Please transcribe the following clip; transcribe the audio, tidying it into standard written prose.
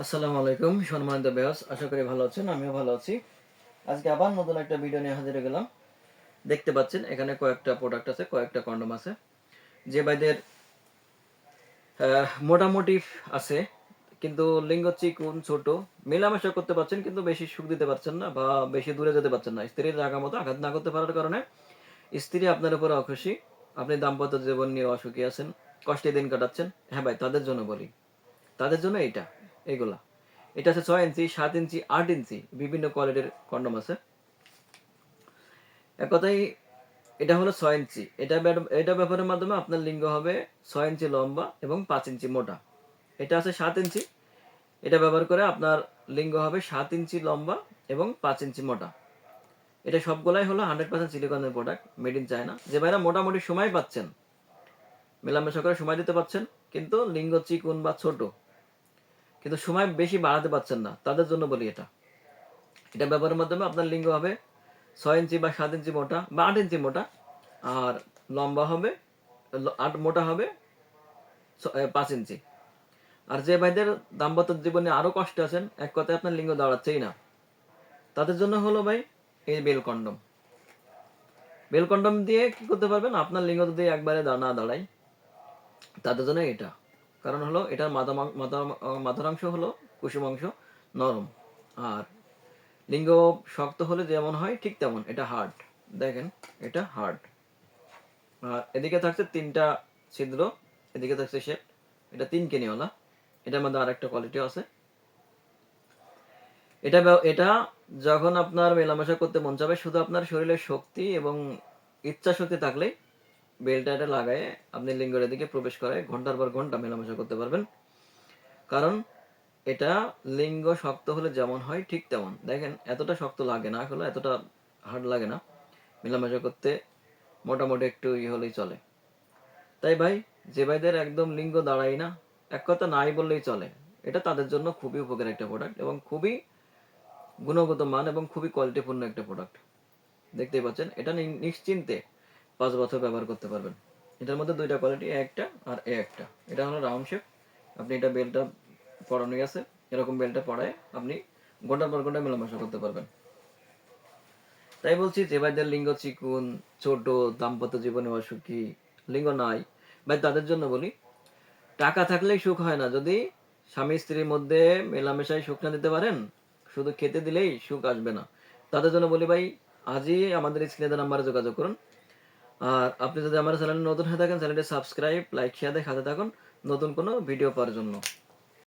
আসসালামু আলাইকুম সম্মানিত ভিউয়ার্স, আশা করি ভালো আছেন। আমিও ভালো আছি। আজকে আবার নতুন একটা ভিডিও নিয়ে হাজির হয়ে গেলাম। দেখতে পাচ্ছেন এখানে কয়েকটা প্রোডাক্ট আছে, কয়েকটা কন্ডম আছে। যে ভাইদের মোটামুটি আছে কিন্তু লিঙ্গ চিকুন ছোট, মেলামেশা করতে পারছেন কিন্তু বেশি সুখ দিতে পারছেন না বা বেশি দূরে যেতে পারছেন না, স্ত্রীর রাগা মতো আঘাত না করতে পারার কারণে স্ত্রী আপনার উপর অখুশি, আপনি দাম্পত্য জীবন নিয়ে অসুখী আছেন, কষ্টে দিন কাটাচ্ছেন। হ্যাঁ ভাই, তাদের জন্য বলি, তাদের জন্য এইগুলা। এটা আছে 6 ইঞ্চি, 7 ইঞ্চি, 8 ইঞ্চি, বিভিন্ন কোয়ালিটির কন্ডম আছে। এক কথায় এটা হলো 6 ইঞ্চি। এটা ব্যবহারের মাধ্যমে আপনার লিঙ্গ হবে 6 ইঞ্চি লম্বা এবং 5 ইঞ্চি মোটা। এটা আছে 7 ইঞ্চি। এটা ব্যবহার করে আপনার লিঙ্গ হবে 7 ইঞ্চি লম্বা এবং 5 ইঞ্চি মোটা। এটা সবগুলাই হলো 100% সিলিকনের প্রোডাক্ট, মেড ইন চায়না। যে ভাইরা মোটামুটি সময় পাচ্ছেন, মেলামেশা করে সময় দিতে পারছেন, কিন্তু লিঙ্গ চিকুন বা ছোট, কিন্তু সময় বেশি বাড়াতে পারছেন না, তাদের জন্য বলি এটা। এটা ব্যবহারের মাধ্যমে আপনার লিঙ্গ হবে 6 ইঞ্চি বা 7 ইঞ্চি মোটা বা 8 ইঞ্চি মোটা, আর লম্বা হবে মোটা হবে 5 ইঞ্চি। আর যে ভাইদের দাম্পত্য জীবনে আরো কষ্ট আছেন, এক কথায় আপনার লিঙ্গ দাঁড়াচ্ছেই না, তাদের জন্য হলো ভাই এই বেল কন্ডম। বেল কন্ডম দিয়ে কি করতে পারবেন, আপনার লিঙ্গ যদি একবারে না দাঁড়ায়, তাদের জন্য এটা। কারণ হলো এটার মাথার অংশ হলো কুসুম অংশ নরম, আর লিঙ্গ শক্ত হলে যেমন হয় ঠিক তেমন এটা হার্ড। দেখেন, এটা হার্ড। আর এদিকে থাকছে 3টা ছিদ্র, এদিকে থাকছে শেপ। এটা 3 কেনিওয়ালা। এটার মধ্যে আর একটা কোয়ালিটি আছে। এটা যখন আপনার মেলামেশা করতে মন চাবে, শুধু আপনার শরীরের শক্তি এবং ইচ্ছা শক্তি থাকলেই বেলটা এটা লাগায় আপনি লিঙ্গের দিকে প্রবেশ করে ঘন্টার পর ঘন্টা মেলামেশা করতে পারবেন। কারণ এটা লিঙ্গ শক্ত হলে যেমন হয় ঠিক তেমন। দেখেন, এতটা শক্ত লাগে না, আসলে এতটা হার্ড লাগে না। মেলামেশা করতে মোটামুটি একটু হলেই চলে। তাই ভাই, যে ভাইদের একদম লিঙ্গ দাঁড়ায় না, এক কথা নাই বললেই চলে, এটা তাদের জন্য খুবই উপকারী একটা প্রোডাক্ট এবং খুবই গুণগত মান এবং খুবই কোয়ালিটিপূর্ণ একটা প্রোডাক্ট। দেখতেই পাচ্ছেন, এটা নিশ্চিন্তে 5 বছর ব্যবহার করতে পারবেন। এটার মধ্যে 2টা কোয়ালিটি, একটা আর একটা। এটা হলো রাউন্ড শেপ। আপনি এটা বেলটা পরানোই আছে, এরকম বেলটা পরায় আপনি ঘন্টার পর ঘন্টা মেলামেশা করতে পারবেন। তাই বলছি, যে ভাইদের লিঙ্গ চিকুন, ছোট, দাম্পত্য জীবনে অসুখী, লিঙ্গ নাই ভাই, তাদের জন্য বলি, টাকা থাকলেই সুখ হয় না। যদি স্বামী স্ত্রীর মধ্যে মেলামেশায় সুখ না দিতে পারেন, শুধু খেতে দিলেই সুখ আসবে না। তাদের জন্য বলি ভাই, আজই আমাদের স্ক্রিনে নাম্বারে যোগাযোগ করুন। আর আপনি যদি আমার চ্যানেলে নতুন হয়ে থাকেন, চ্যানেলটি সাবস্ক্রাইব, লাইক, শেয়ার দিয়ে সাথে থাকুন নতুন কোনো ভিডিও পাওয়ার জন্য।